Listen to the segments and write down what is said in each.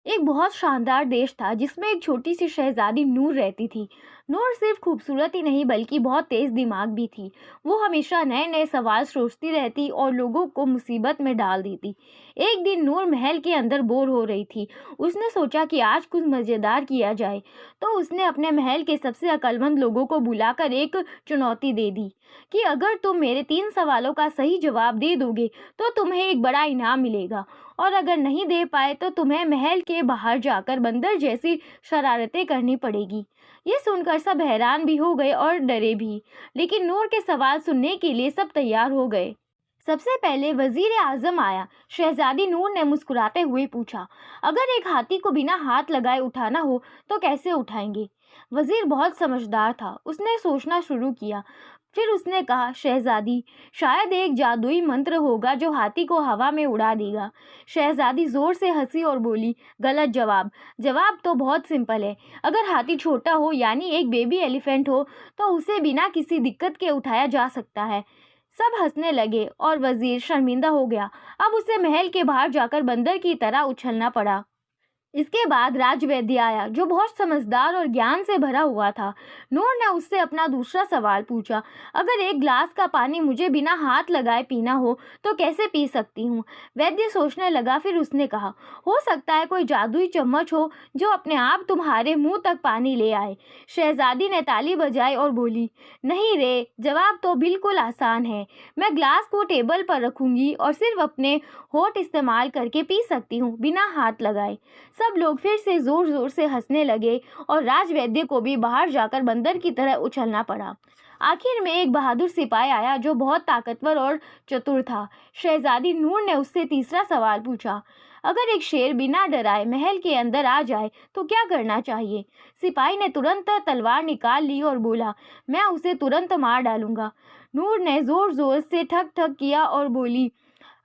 ایک بہت شاندار دیش تھا جس میں ایک چھوٹی سی شہزادی نور رہتی تھی۔ نور صرف خوبصورت ہی نہیں بلکہ بہت تیز دماغ بھی تھی۔ وہ ہمیشہ نئے نئے سوال سوچتی رہتی اور لوگوں کو مصیبت میں ڈال دیتی۔ ایک دن نور محل کے اندر بور ہو رہی تھی۔ اس نے سوچا کہ آج کچھ مزیدار کیا جائے، تو اس نے اپنے محل کے سب سے عقل مند لوگوں کو بلا کر ایک چنوتی دے دی کہ اگر تم میرے 3 سوالوں کا صحیح جواب دے دو گے تو تمہیں ایک بڑا انعام ملے گا، اور اگر نہیں دے پائے تو تمہیں محل کے باہر جا کر بندر جیسی شرارتیں کرنی پڑے گی۔ یہ سن کر سب حیران بھی ہو گئے اور ڈرے بھی، لیکن نور کے سوال سننے کے لیے سب تیار ہو گئے۔ سب سے پہلے وزیر اعظم آیا۔ شہزادی نور نے مسکراتے ہوئے پوچھا، اگر ایک ہاتھی کو بنا ہاتھ لگائے اٹھانا ہو تو کیسے اٹھائیں گے؟ وزیر بہت سمجھدار تھا، اس نے سوچنا شروع کیا۔ پھر اس نے کہا، شہزادی، شاید ایک جادوئی منتر ہوگا جو ہاتھی کو ہوا میں اڑا دے گا۔ شہزادی زور سے ہنسی اور بولی، غلط جواب۔ جواب تو بہت سمپل ہے۔ اگر ہاتھی چھوٹا ہو یعنی ایک بیبی ایلیفینٹ ہو تو اسے بنا کسی دقت کے اٹھایا جا سکتا ہے۔ سب ہنسنے لگے اور وزیر شرمندہ ہو گیا۔ اب اسے محل کے باہر جا کر بندر کی طرح اچھلنا پڑا۔ اس کے بعد راج ویدیہ آیا جو بہت سمجھدار اور گیان سے بھرا ہوا تھا۔ نور نے اس سے اپنا دوسرا سوال پوچھا، اگر ایک گلاس کا پانی مجھے بنا ہاتھ لگائے پینا ہو تو کیسے پی سکتی ہوں؟ ویدیہ سوچنے لگا، پھر اس نے کہا، ہو سکتا ہے کوئی جادوئی چمچ ہو جو اپنے آپ تمہارے منہ تک پانی لے آئے۔ شہزادی نے تالی بجائی اور بولی، نہیں رے، جواب تو بالکل آسان ہے۔ میں گلاس کو ٹیبل پر رکھوں گی اور صرف اپنے ہونٹ استعمال کر کے پی سکتی ہوں بنا ہاتھ لگائے۔ سب لوگ پھر سے زور زور سے ہنسنے لگے اور راج ویدیہ کو بھی باہر جا کر بندر کی طرح اچھلنا پڑا۔ آخر میں ایک بہادر سپاہی آیا جو بہت طاقتور اور چتر تھا۔ شہزادی نور نے اس سے تیسرا سوال پوچھا، اگر ایک شیر بنا ڈرائے محل کے اندر آ جائے تو کیا کرنا چاہیے؟ سپاہی نے ترنت تلوار نکال لی اور بولا، میں اسے ترنت مار ڈالوں گا۔ نور نے زور زور سے ٹھک ٹھک کیا اور بولی،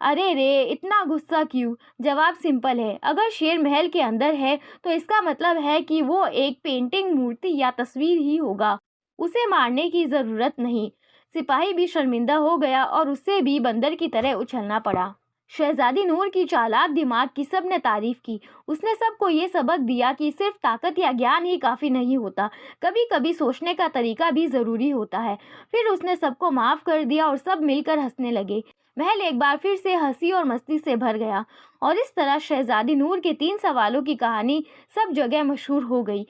ارے رے، اتنا غصہ کیوں؟ جواب سمپل ہے، اگر شیر محل کے اندر ہے تو اس کا مطلب ہے کہ وہ ایک پینٹنگ، مورتی یا تصویر ہی ہوگا، اسے مارنے کی ضرورت نہیں۔ سپاہی بھی شرمندہ ہو گیا اور اسے بھی بندر کی طرح اچھلنا پڑا۔ شہزادی نور کی چالاک دماغ کی سب نے تعریف کی۔ اس نے سب کو یہ سبق دیا کہ صرف طاقت یا گیان ہی کافی نہیں ہوتا، کبھی کبھی سوچنے کا طریقہ بھی ضروری ہوتا ہے۔ پھر اس نے سب کو معاف کر دیا اور سب مل کر ہنسنے لگے۔ محل ایک بار پھر سے ہنسی اور مستی سے بھر گیا، اور اس طرح شہزادی نور کے 3 سوالوں کی کہانی سب جگہ مشہور ہو گئی۔